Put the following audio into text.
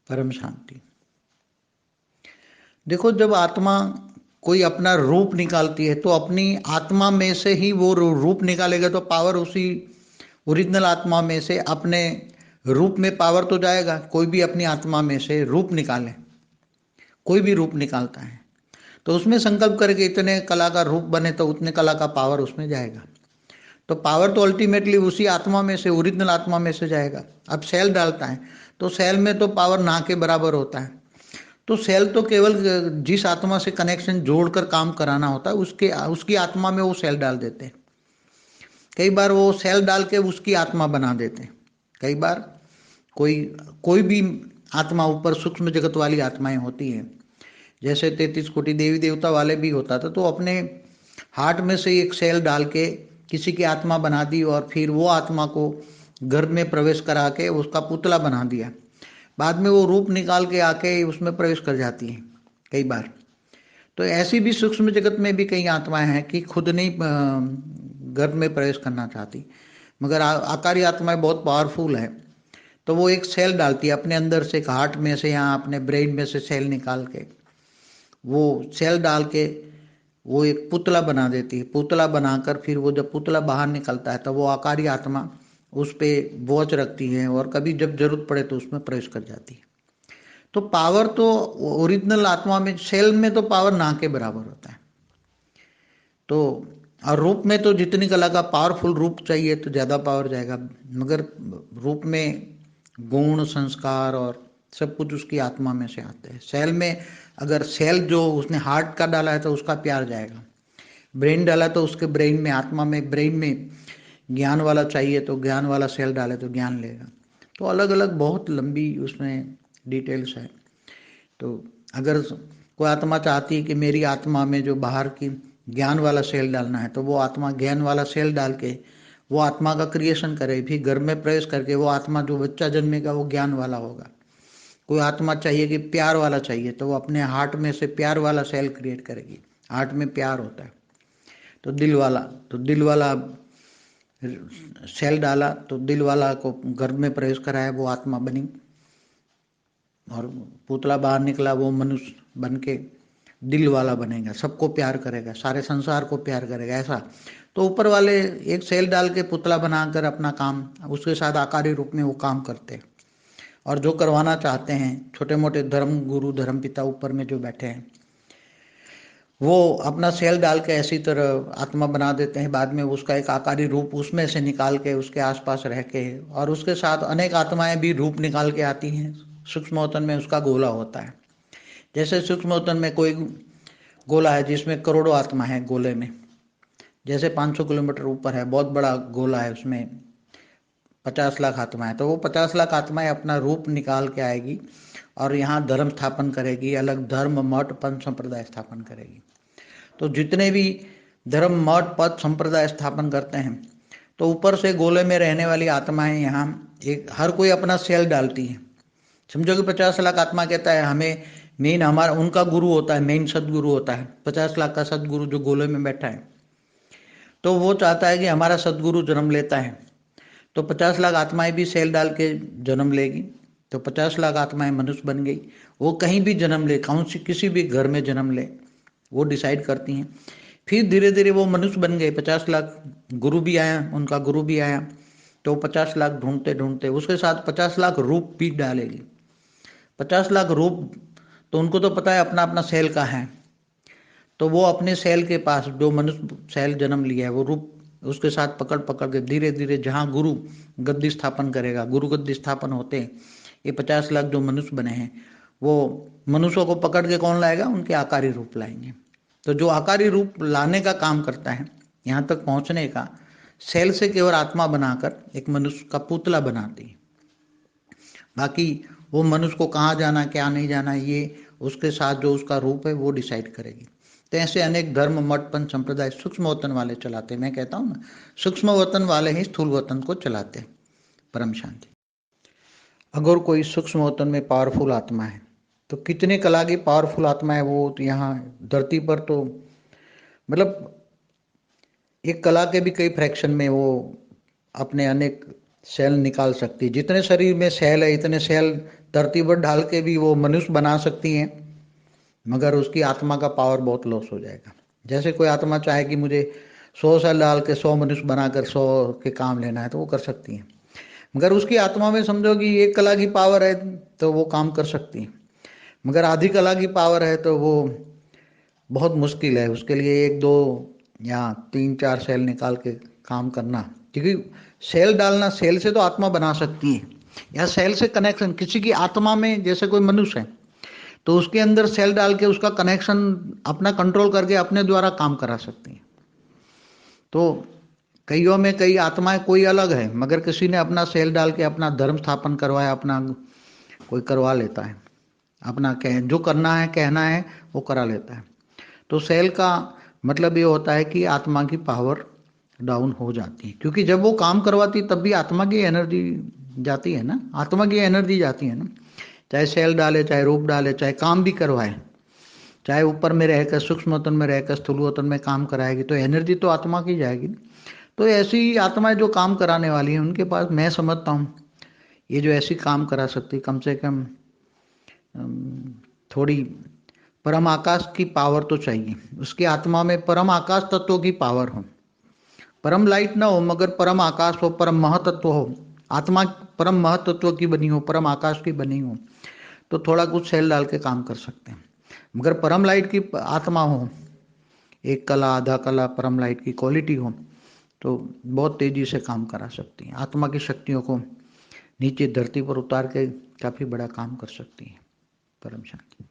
परम शांति। देखो, जब आत्मा कोई अपना रूप निकालती है तो अपनी आत्मा में से ही वो रूप निकालेगा, तो पावर उसी ओरिजिनल आत्मा में से अपने रूप में पावर तो जाएगा। कोई भी अपनी आत्मा में से रूप निकाले, कोई भी रूप निकालता है तो उसमें संकल्प करके इतने कला का रूप बने तो उतने कला का पावर उसमें जाएगा। तो पावर तो अल्टीमेटली उसी आत्मा में से, ओरिजिनल आत्मा में से जाएगा। अब सेल डालता है तो सेल में तो पावर ना के बराबर होता है। तो सेल तो केवल जिस आत्मा से कनेक्शन जोड़कर काम कराना होता है उसके उसकी आत्मा में वो सेल डाल देते हैं। कई बार वो सेल डाल के उसकी आत्मा बना देते हैं। कई बार कोई कोई भी आत्मा ऊपर सूक्ष्म जगत वाली आत्माएं होती हैं, जैसे 33 कोटि देवी देवता वाले भी होता था, तो अपने हार्ट में से एक सेल डाल के किसी की आत्मा बना दी और फिर वो आत्मा को गर्भ में प्रवेश करा के उसका पुतला बना दिया। बाद में वो रूप निकाल के आके उसमें प्रवेश कर जाती है कई बार। तो ऐसी भी सूक्ष्म जगत में भी कई आत्माएं हैं कि खुद नहीं गर्भ में प्रवेश करना चाहती, मगर आकारी आत्माएं बहुत पावरफुल है। तो वो एक सेल डालती है अपने अंदर से, एक हार्ट में से या अपने ब्रेन में से सेल निकाल के, वो सेल डाल के वो एक पुतला बना देती है। पुतला बनाकर फिर वो जब पुतला बाहर निकलता है तो वो आकारी आत्मा उस पर वॉच रखती है और कभी जब जरूरत पड़े तो उसमें प्रवेश कर जाती है। तो पावर तो ओरिजिनल आत्मा में, सेल में तो पावर ना के बराबर होता है। तो और रूप में तो जितनी कला का पावरफुल रूप चाहिए तो ज़्यादा पावर जाएगा, मगर रूप में गुण संस्कार और सब कुछ उसकी आत्मा में से आते हैं। सेल में अगर सेल जो उसने हार्ट का डाला है तो उसका प्यार जाएगा, ब्रेन डाला तो उसके ब्रेन में, आत्मा में, ब्रेन में ज्ञान वाला चाहिए तो ज्ञान वाला सेल डाले तो ज्ञान लेगा। तो अलग अलग बहुत लंबी उसमें डिटेल्स है। तो अगर कोई आत्मा चाहती है कि मेरी आत्मा में जो बाहर की ज्ञान वाला सेल डालना है, तो वो आत्मा ज्ञान वाला सेल डाल के वो आत्मा का क्रिएशन करे, फिर घर में प्रवेश करके वो आत्मा जो बच्चा जन्मेगा वो ज्ञान वाला होगा। कोई आत्मा चाहिए कि प्यार वाला चाहिए तो वो अपने हार्ट में से प्यार वाला सेल क्रिएट करेगी। हार्ट में प्यार होता है तो दिल वाला सेल डाला तो दिल वाला को गर्भ में प्रवेश कराया, वो आत्मा बनी और पुतला बाहर निकला, वो मनुष्य बन के दिल वाला बनेगा, सबको प्यार करेगा, सारे संसार को प्यार करेगा, ऐसा। तो ऊपर वाले एक सेल डाल के पुतला बनाकर अपना काम उसके साथ आकारी रूप में वो काम करते हैं। और जो करवाना चाहते हैं, छोटे मोटे धर्म गुरु धर्म पिता ऊपर में जो बैठे हैं, वो अपना सेल डाल के ऐसी तरह आत्मा बना देते हैं। बाद में उसका एक आकारी रूप उसमें से निकाल के उसके आसपास रह के, और उसके साथ अनेक आत्माएं भी रूप निकाल के आती हैं। सूक्ष्मवतन में उसका गोला होता है। जैसे सूक्ष्मवतन में कोई गोला है जिसमें करोड़ों आत्मा है गोले में, जैसे 500 किलोमीटर ऊपर है बहुत बड़ा गोला है, उसमें 50 लाख आत्माएं, तो वो 50 लाख आत्माएं अपना रूप निकाल के आएगी और यहाँ धर्म स्थापन करेगी, अलग धर्म मठ पंथ संप्रदाय स्थापन करेगी। तो जितने भी धर्म मठ पद संप्रदाय स्थापन करते हैं, तो ऊपर से गोले में रहने वाली आत्माएं यहाँ एक हर कोई अपना सेल डालती है। समझो कि 50 लाख आत्मा कहता है हमें मेन, हमारा उनका गुरु होता है, मेन सदगुरु होता है 50 लाख का सदगुरु जो गोले में बैठा है। तो वो चाहता है कि हमारा सदगुरु जन्म लेता है, तो 50 लाख आत्माएं भी सेल डाल के जन्म लेगी। तो 50 लाख आत्माएं मनुष्य बन गई। वो कहीं भी जन्म ले, कौन सी किसी भी घर में जन्म ले, वो डिसाइड करती हैं। फिर धीरे धीरे वो मनुष्य बन गए। 50 लाख गुरु भी आया, उनका गुरु भी आया, तो 50 लाख ढूंढते ढूंढते उसके साथ 50 लाख रूप भी डालेगी। 50 लाख रूप, तो उनको तो पता है अपना अपना सेल का है, तो वो अपने सेल के पास जो मनुष्य सेल जन्म लिया है वो रूप उसके साथ पकड़ पकड़ के धीरे धीरे जहाँ गुरु गद्दी स्थापन करेगा, गुरु गद्दी स्थापन होते हैं ये 50 लाख जो मनुष्य बने हैं, वो मनुष्यों को पकड़ के कौन लाएगा, उनके आकारी रूप लाएंगे। तो जो आकारी रूप लाने का काम करता है, यहाँ तक पहुँचने का, सेल से केवल आत्मा बनाकर एक मनुष्य का पुतला बनाती है। बाकी वो मनुष्य को कहाँ जाना क्या नहीं जाना ये उसके साथ जो उसका रूप है वो डिसाइड करेगी। तो ऐसे अनेक धर्म मठ पंथ संप्रदाय सूक्ष्म वतन वाले चलाते हैं। मैं कहता हूँ ना, सूक्ष्म वतन वाले ही स्थूल वतन को चलाते हैं। परम शांति। अगर कोई सूक्ष्म वतन में पावरफुल आत्मा है तो कितने कला की पावरफुल आत्मा है वो, तो यहाँ धरती पर तो मतलब एक कला के भी कई फ्रैक्शन में वो अपने अनेक सेल निकाल सकती है। जितने शरीर में सेल है इतने सेल धरती पर डाल के भी वो मनुष्य बना सकती हैं, मगर उसकी आत्मा का पावर बहुत लॉस हो जाएगा। जैसे कोई आत्मा चाहे कि मुझे 100 साल डाल के 100 मनुष्य बनाकर 100 के काम लेना है तो वो कर सकती है, मगर उसकी आत्मा में समझो कि 1 कला की पावर है तो वो काम कर सकती है, मगर आधी कला की पावर है तो वो बहुत मुश्किल है। उसके लिए 1 2 या 3 4 सेल निकाल के काम करना, क्योंकि सेल डालना, सेल से तो आत्मा बना सकती है, या सेल से कनेक्शन किसी की आत्मा में, जैसे कोई मनुष्य है तो उसके अंदर सेल डाल के उसका कनेक्शन अपना कंट्रोल करके अपने द्वारा काम करा सकती है। तो कईयों में कई आत्माएं कोई अलग है, मगर किसी ने अपना सेल डाल के अपना धर्म स्थापन करवाया, अपना कोई करवा लेता है, अपना कह जो करना है कहना है वो करा लेता है। तो सेल का मतलब ये होता है कि आत्मा की पावर डाउन हो जाती है, क्योंकि जब वो काम करवाती तब भी आत्मा की एनर्जी जाती है ना, आत्मा की एनर्जी जाती है ना, चाहे सेल डाले, चाहे रूप डाले, चाहे काम भी करवाए, चाहे ऊपर में रहकर सूक्ष्म वतन में रहकर स्थूल वतन में काम कराएगी, तो एनर्जी तो आत्मा की जाएगी। तो ऐसी आत्माएं जो काम कराने वाली हैं उनके पास मैं समझता हूँ ये जो ऐसी काम करा सकती, कम से कम थोड़ी परम आकाश की पावर तो चाहिए, उसकी आत्मा में परम आकाश तत्वों की पावर हो, परम लाइट ना हो मगर परम आकाश हो, परम महतत्व हो, आत्मा परम महतत्व की बनी हो, परम आकाश की बनी हो, तो थोड़ा कुछ सेल डाल के काम कर सकते हैं। मगर परम लाइट की आत्मा हो, 1 कला आधा कला परम लाइट की क्वालिटी हो, तो बहुत तेजी से काम करा सकती हैं, आत्मा की शक्तियों को नीचे धरती पर उतार के काफी बड़ा काम कर सकती है। परम शांति।